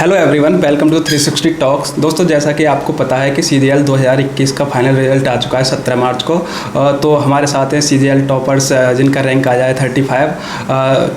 Hello everyone, welcome to 360 talks. दोस्तों, जैसा कि आपको पता है कि CGL 2021 का फाइनल रिजल्ट आ चुका है 17 मार्च को। तो हमारे साथ हैं CGL टॉपर्स जिनका रैंक आया है 35,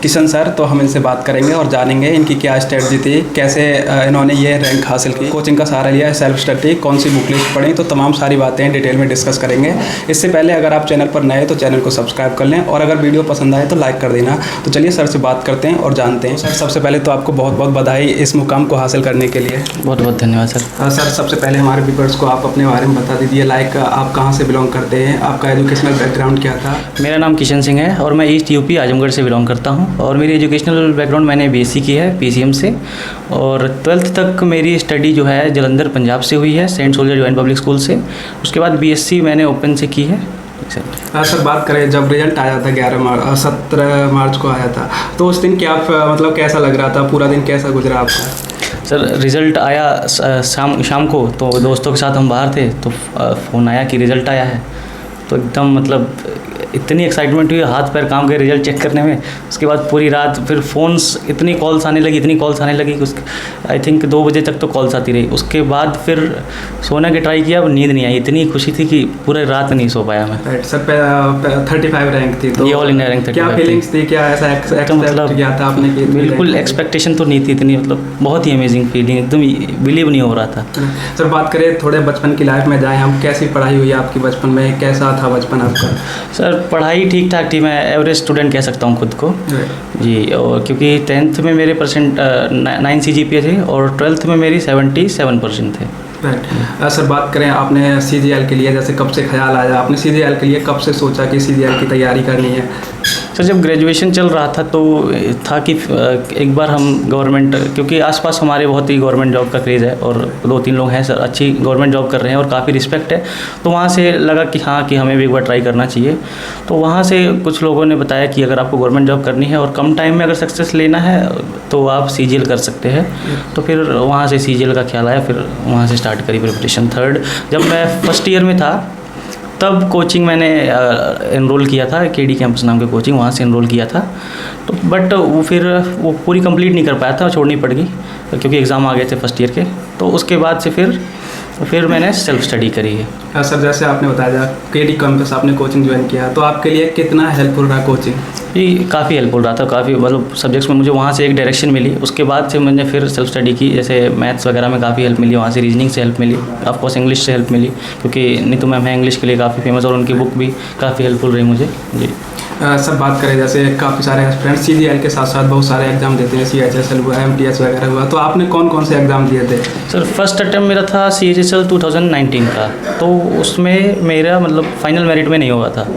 किशन सर। तो हम इनसे बात करेंगे और जानेंगे इनकी क्या स्ट्रेटजी थी, कैसे इन्होंने ये रैंक हासिल की, कोचिंग का सहारा लिया है, सेल्फ स्टडी, कौन सी बुक लिस्ट पढ़ी, तो तमाम सारी बातें डिटेल में डिस्कस करेंगे। इससे पहले अगर आप चैनल पर नए तो चैनल को सब्सक्राइब कर लें और अगर वीडियो पसंद आए तो लाइक कर देना। तो चलिए सर से बात करते हैं और जानते हैं। सर, सबसे पहले तो आपको बहुत बहुत बधाई इस मुकाम को हासिल करने के लिए। बहुत बहुत धन्यवाद सर। सर, सबसे पहले हमारे व्यूअर्स को आप अपने बारे में बता दीजिए। लाइक आप कहाँ से बिलोंग करते हैं, आपका एजुकेशनल बैकग्राउंड क्या था? मेरा नाम किशन सिंह है और मैं ईस्ट यूपी आजमगढ़ से बिलोंग करता हूँ। और मेरी एजुकेशनल बैकग्राउंड, मैंने BSc की है PCM से, और 12th तक मेरी स्टडी जो है जलंधर पंजाब से हुई है, saint soldier joint public school से। उसके बाद BSc मैंने ओपन से की है। सर, बात करें जब रिजल्ट आया था 17 मार्च को आया था, तो उस दिन क्या मतलब कैसा लग रहा था, पूरा दिन कैसा गुजरा आपका? सर, रिज़ल्ट आया शाम को, तो दोस्तों के साथ हम बाहर थे तो फ़ोन आया कि रिज़ल्ट आया है। तो एकदम मतलब इतनी एक्साइटमेंट हुई, हाथ पैर काम गए रिजल्ट चेक करने में। उसके बाद पूरी रात फिर फ़ोन्स इतनी कॉल्स आने लगी कि आई थिंक 2 बजे तक तो कॉल्स आती रही। उसके बाद फिर सोने की ट्राई किया, नींद नहीं आई। इतनी खुशी थी कि पूरे रात नहीं सो पाया मैं। सर, 35 रैंक थी तो ये ऑल इंडिया रैंक 35। क्या फीलिंग्स थी, क्या ऐसा मतलब किया था आपने? बिल्कुल एक्सपेक्टेशन तो नहीं थी इतनी, मतलब बहुत ही अमेजिंग फीलिंग, एकदम बिलीव नहीं हो रहा था। सर, बात करें थोड़े बचपन की लाइफ में जाएँ हम, कैसी पढ़ाई हुई आपकी बचपन में, कैसा था बचपन आपका? सर, पढ़ाई ठीक ठाक थी, मैं एवरेज स्टूडेंट कह सकता हूँ खुद को जी। और क्योंकि 10th में मेरे परसेंट 9 CGPA थे और 12th में मेरी 77% थे। सर, बात करें आपने CGL के लिए जैसे कब से ख्याल आया, आपने CGL के लिए कब से सोचा कि CGL की तैयारी करनी है? सर, जब ग्रेजुएशन चल रहा था तो था कि एक बार हम गवर्नमेंट, क्योंकि आसपास हमारे बहुत ही गवर्नमेंट जॉब का क्रेज़ है और 2-3 लोग हैं सर अच्छी गवर्नमेंट जॉब कर रहे हैं और काफ़ी रिस्पेक्ट है। तो वहाँ से लगा कि हाँ, कि हमें भी एक बार ट्राई करना चाहिए। तो वहाँ से कुछ लोगों ने बताया कि अगर आपको गवर्नमेंट जॉब करनी है और कम टाइम में अगर सक्सेस लेना है तो आप CGL कर सकते हैं। तो फिर वहाँ से CGL का ख्याल आया, फिर वहाँ से स्टार्ट करी प्रिपरेशन। जब मैं फर्स्ट ईयर में था तब कोचिंग मैंने एनरोल किया था, KD कैंपस नाम के कोचिंग, वहाँ से एनरोल किया था। तो बट वो पूरी कंप्लीट नहीं कर पाया था, छोड़नी पड़ गई क्योंकि एग्ज़ाम आ गए थे फर्स्ट ईयर के। तो उसके बाद से फिर मैंने सेल्फ स्टडी करी है। हाँ सर, जैसे आपने बताया KD कैंपस आपने कोचिंग ज्वाइन किया, तो आपके लिए कितना हेल्पफुल रहा कोचिंग? ये काफ़ी हेल्पफुल रहा था, काफ़ी मतलब सब्जेक्ट्स में मुझे वहाँ से एक डायरेक्शन मिली। उसके बाद से मैंने फिर सेल्फ स्टडी की, जैसे मैथ्स वगैरह में काफ़ी हेल्प मिली, वहाँ से रीजनिंग से हेल्प मिली, ऑफकोर्स इंग्लिश से हेल्प मिली, क्योंकि नीतू मैम है इंग्लिश के लिए काफ़ी फेमस और उनकी बुक भी काफ़ी हेल्पफुल रही मुझे जी। सर, बात करें जैसे काफ़ी सारे एस्पिरेंट्स CGL के साथ साथ बहुत सारे एग्जाम देते हैं, CHSL हुआ, MTS वगैरह हुआ, तो आपने कौन कौन से एग्ज़ाम दिए थे? सर, फर्स्ट अटैम्प्ट मेरा था CHSL 2019 का, तो उसमें मेरा मतलब फाइनल मेरिट में नहीं हुआ था।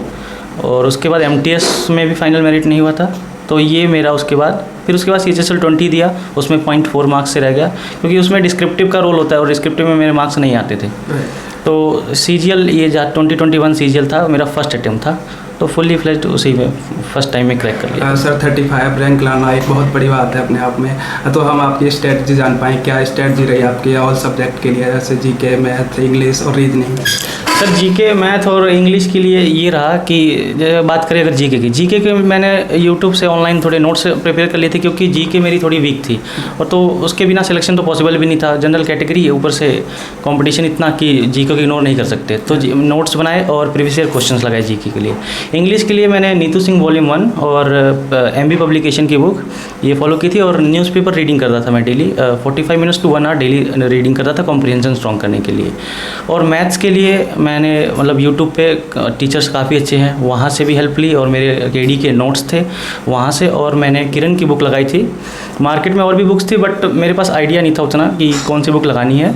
और उसके बाद MTS में भी फाइनल मेरिट नहीं हुआ था। तो ये मेरा उसके बाद CHSL 20 दिया, उसमें 0.4 मार्क्स से रह गया, क्योंकि उसमें डिस्क्रिप्टिव का रोल होता है और डिस्क्रिप्टिव में मेरे मार्क्स नहीं आते थे। तो CGL ये 2021 CGL था, मेरा फर्स्ट अटैम्प्ट था, तो फुल्ली फ्लेज्ड उसी में फर्स्ट टाइम में क्रैक कर लिया। सर, 35 रैंक लाना एक बहुत बड़ी बात है अपने आप में। तो हम आपकी स्ट्रेटजी जान पाएँ, क्या स्ट्रेटजी रही आपकी ऑल सब्जेक्ट के लिए, जैसे GK, मैथ, इंग्लिश और रीजनिंग? सर, GK, मैथ और इंग्लिश के लिए ये रहा कि बात करें अगर GK के मैंने यूट्यूब से ऑनलाइन थोड़े नोट्स प्रिपेयर कर लिए थे, क्योंकि GK मेरी थोड़ी वीक थी और तो उसके बिना सिलेक्शन तो पॉसिबल भी नहीं था। जनरल कैटेगरी है, ऊपर से कंपटीशन इतना कि GK को इग्नोर नहीं कर सकते। तो नोट्स बनाए और प्रीवियस ईयर क्वेश्चंस लगाए GK के लिए। इंग्लिश के लिए मैंने नीतू सिंह वॉल्यूम 1 और MB पब्लिकेशन की बुक ये फॉलो की थी और न्यूज़पेपर रीडिंग करता था मैं daily, 45 minutes to 1 hour daily reading करता था कॉम्प्रिहेंशन स्ट्रॉन्ग करने के लिए। और मैथ्स के लिए मैंने मतलब यूट्यूब पे टीचर्स काफ़ी अच्छे हैं, वहाँ से भी हेल्प ली और मेरे KD के नोट्स थे वहाँ से। और मैंने किरण की बुक लगाई थी। मार्केट में और भी बुक्स थी बट मेरे पास आइडिया नहीं था उतना कि कौन सी बुक लगानी है,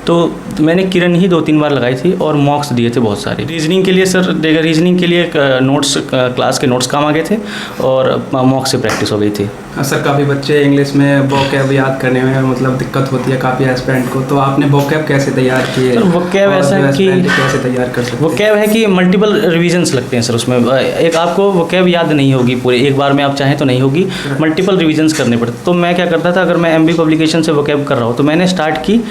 तो मैंने किरण ही 2-3 बार लगाई थी और मॉक्स दिए थे बहुत सारे। रीजनिंग के लिए सर रीजनिंग के लिए नोट्स, क्लास के नोट्स काम आ गए थे और मॉक्स से प्रैक्टिस हो गई थी। सर, काफ़ी बच्चे इंग्लिश में वोकैब याद करने में मतलब दिक्कत होती है काफ़ी एस्पिरेंट को, तो आपने वोकैब कैसे तैयार किए? सर, वोकैब ऐसा है कि कैसे तैयार कर सकते हैं? वोकैब है कि मल्टीपल रिविजन्स लगते हैं सर उसमें। एक आपको वोकैब याद नहीं होगी पूरे एक बार में, आप चाहें तो नहीं होगी, मल्टीपल रिविजन्स करने पड़ते। तो मैं क्या करता था, अगर मैं MB पब्लिकेशन से वोकैब कर रहा हूँ तो मैंने स्टार्ट की,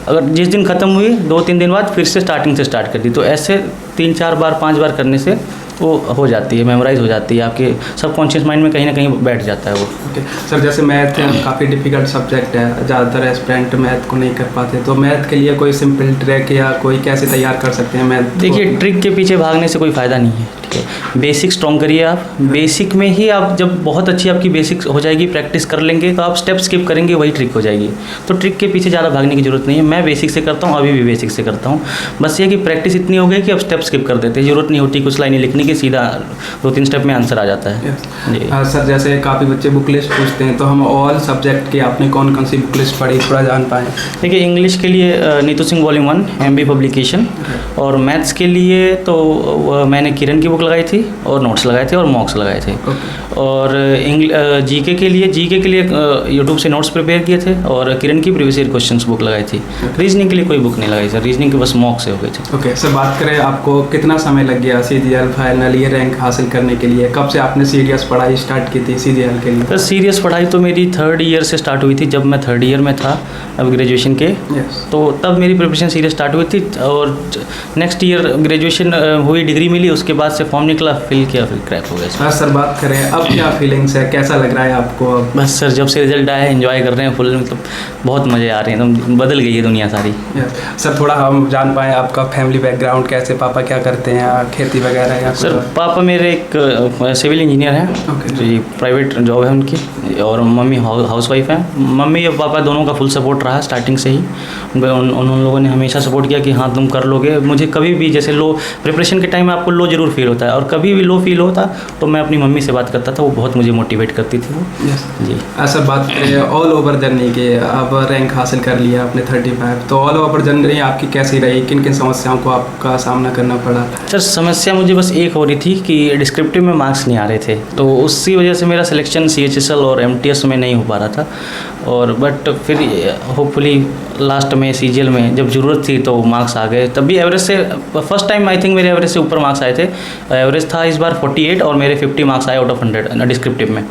अगर जिस दिन ख़त्म हुई 2-3 दिन बाद फिर से स्टार्टिंग से स्टार्ट कर दी। तो ऐसे 3-4 बार 5 बार करने से वो हो जाती है, मेमोराइज हो जाती है, आपके सबकॉन्शियस माइंड में कहीं ना कहीं बैठ जाता है वो। ओके सर, जैसे मैथ काफ़ी डिफिकल्ट सब्जेक्ट है, ज़्यादातर एस्पिरेंट मैथ को नहीं कर पाते, तो मैथ के लिए कोई सिंपल ट्रिक या कोई कैसे तैयार कर सकते हैं मैथ? देखिए, ट्रिक के पीछे भागने से कोई फ़ायदा नहीं है, ठीक है। बेसिक स्ट्रॉन्ग करिए आप, बेसिक में ही आप जब बहुत अच्छी आपकी बेसिक हो जाएगी, प्रैक्टिस कर लेंगे तो आप स्टेप स्किप करेंगे, वही ट्रिक हो जाएगी। तो ट्रिक के पीछे ज़्यादा भागने की जरूरत नहीं है। मैं बेसिक से करता हूँ, अभी भी बेसिक से करता हूँ। बस ये कि प्रैक्टिस इतनी हो गई कि अब स्टेप स्किप कर देते हैं, जरूरत नहीं होती कुछ लाइनें लिखने की, सीधा 2-3 स्टेप में आंसर आ जाता है। जी सर, जैसे काफ़ी बच्चे बुक लिस्ट पूछते हैं, तो हम ऑल सब्जेक्ट की आपने कौन कौन सी बुक लिस्ट पढ़ी, थोड़ा जान पाएँ? देखिए, इंग्लिश के लिए Neetu Singh volume 1 MB publication, और मैथ्स के लिए तो मैंने किरण की बुक लगाई थी और नोट्स लगाए थे और मॉक्स लगाए थे। और जीके के लिए यूट्यूब से नोट्स प्रिपेयर किए थे और किरण की प्रीवियस ईयर क्वेश्चंस बुक लगाई थी। रीजनिंग के लिए कोई बुक नहीं लगाई सर, रीजनिंग के बस मॉक से हो गए थे। ओके सर, बात करें आपको कितना समय लग गया CGL फाइनल ये रैंक हासिल करने के लिए? कब से आपने सीरियस पढ़ाई स्टार्ट की थी CGL के लिए? सर, सीरियस पढ़ाई तो मेरी 3rd ईयर से स्टार्ट हुई थी, जब मैं 3rd ईयर में था अब ग्रेजुएशन के। तो तब मेरी प्रिपरेशन सीरियस स्टार्ट हुई थी, और नेक्स्ट ईयर ग्रेजुएशन हुई, डिग्री मिली, उसके बाद से फॉर्म निकला, फिल किया, फिर क्रैक हो गया। सर बात करें अब क्या फीलिंग्स है, कैसा लग रहा है आपको अब? बस सर, जब से रिजल्ट आया है एंजॉय कर रहे हैं फुल, मतलब बहुत मज़े आ रहे हैं, एकदम बदल गई है दुनिया सारी। सर थोड़ा हम जान पाएँ आपका फैमिली बैकग्राउंड कैसे, पापा क्या करते हैं, खेती वगैरह या? सर, पापा मेरे एक सिविल इंजीनियर हैं जी, प्राइवेट जॉब है उनकी, और मम्मी हाउस वाइफ है। मम्मी और पापा दोनों का फुल सपोर्ट रहा स्टार्टिंग से ही। उन लोगों ने हमेशा सपोर्ट किया कि हाँ तुम कर लोगे। मुझे कभी भी, जैसे लो प्रिपरेशन के टाइम में आपको लो जरूर फील होता है, और कभी भी लो फील होता तो मैं अपनी मम्मी से बात करता था, वो बहुत मुझे मोटिवेट करती थी वो। जी सर, बात करें ऑल ओवर जर्नी के, अब रैंक हासिल कर लिया आपने 35, तो ऑल ओवर जर्नी आपकी कैसी रही, किन किन समस्याओं को आपका सामना करना पड़ा? सर, समस्या मुझे बस एक हो रही थी कि डिस्क्रिप्टिव में मार्क्स नहीं आ रहे थे, तो उसी वजह से मेरा सिलेक्शन CHSL और MTS में नहीं हो पा रहा था। और बट फिर होपफुली लास्ट में CGL में जब ज़रूरत थी तो मार्क्स आ गए। तब भी एवरेज से फर्स्ट टाइम आई थिंक मेरे एवरेज से ऊपर मार्क्स आए थे। एवरेज था इस बार 48 और मेरे 50 मार्क्स आए आउट ऑफ 100 डिस्क्रिप्टिव में।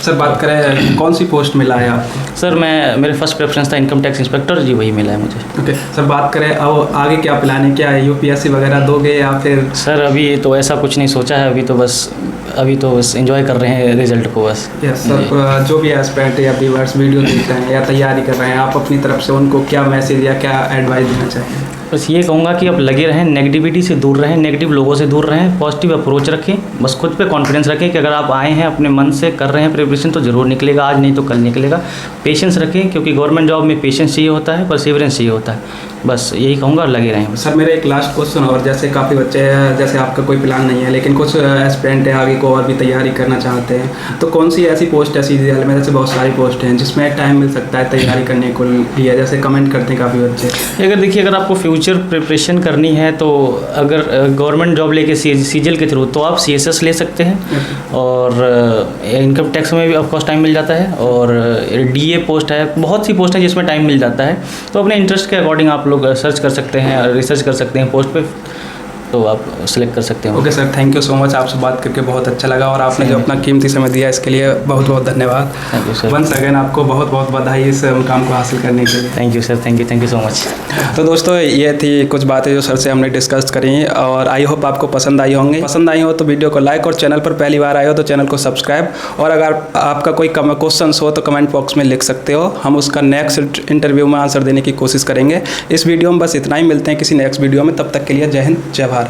सर बात करें कौन सी पोस्ट मिला है आपको? सर, मेरे फर्स्ट प्रेफरेंस था इनकम टैक्स इंस्पेक्टर जी, वही मिला है मुझे। ओके सर, बात करें अब आगे क्या प्लान है, क्या है UPSC वगैरह दोगे या फिर? सर, अभी तो ऐसा कुछ नहीं सोचा है, अभी तो बस एंजॉय कर रहे हैं रिजल्ट को बस। यस सर, जो भी एस्पिरेंट या व्यूअर्स वीडियो देख रहे हैं या तैयारी कर रहे हैं, आप अपनी तरफ से उनको क्या मैसेज या क्या एडवाइस देना चाहेंगे? बस ये कहूँगा कि आप लगे रहें, नेगेटिविटी से दूर रहें, नेगेटिव लोगों से दूर रहें, पॉजिटिव अप्रोच रखें, बस खुद पे कॉन्फिडेंस रखें कि अगर आप आए हैं अपने मन से कर रहे हैं प्रिपरेशन तो ज़रूर निकलेगा, आज नहीं तो कल निकलेगा। पेशेंस रखें, क्योंकि गवर्नमेंट जॉब में पेशेंस चाहिए होता है, परसिवरेंस चाहिए होता है। बस यही कहूँगा, लगे रहें। सर मेरा एक लास्ट क्वेश्चन, और जैसे काफ़ी बच्चे हैं, जैसे आपका कोई प्लान नहीं है लेकिन कुछ एस्पिरेंट है आगे को और भी तैयारी करना चाहते हैं, तो कौन सी ऐसी पोस्ट है CGL में, जैसे बहुत सारी पोस्ट हैं जिसमें टाइम मिल सकता है तैयारी करने को लिए, जैसे कमेंट करते हैं काफ़ी बच्चे? अगर आपको फ्यूचर प्रिपरेशन करनी है तो अगर गवर्नमेंट जॉब लेके CGL के थ्रू तो आप CSS ले सकते हैं, और इनकम टैक्स में भी ऑफकोर्स टाइम मिल जाता है, और DA पोस्ट है, बहुत सी पोस्ट है जिसमें टाइम मिल जाता है। तो अपने इंटरेस्ट के अकॉर्डिंग आप लोग सर्च कर सकते हैं, रिसर्च कर सकते हैं पोस्ट पे, तो आप सिलेक्ट कर सकते हैं। Okay sir, thank you so much, आपसे बात करके बहुत अच्छा लगा, और आपने जो अपना कीमती समय दिया इसके लिए बहुत बहुत धन्यवाद। Thank you sir. Once again आपको बहुत बहुत बधाई इस मुकाम को हासिल करने के लिए। Thank you sir, thank you so much. तो दोस्तों, ये थी कुछ बातें जो सर से हमने डिस्कस करी, और आई होप आपको पसंद आई होंगी। पसंद आई हो तो वीडियो को लाइक, और चैनल पर पहली बार आए हो तो चैनल को सब्सक्राइब, और अगर आपका कोई क्वेश्चन हो तो कमेंट बॉक्स में लिख सकते हो, हम उसका नेक्स्ट इंटरव्यू में आंसर देने की कोशिश करेंगे। इस वीडियो में बस इतना ही, मिलते हैं किसी नेक्स्ट वीडियो में, तब तक के लिए जय हिंद, जय भारत।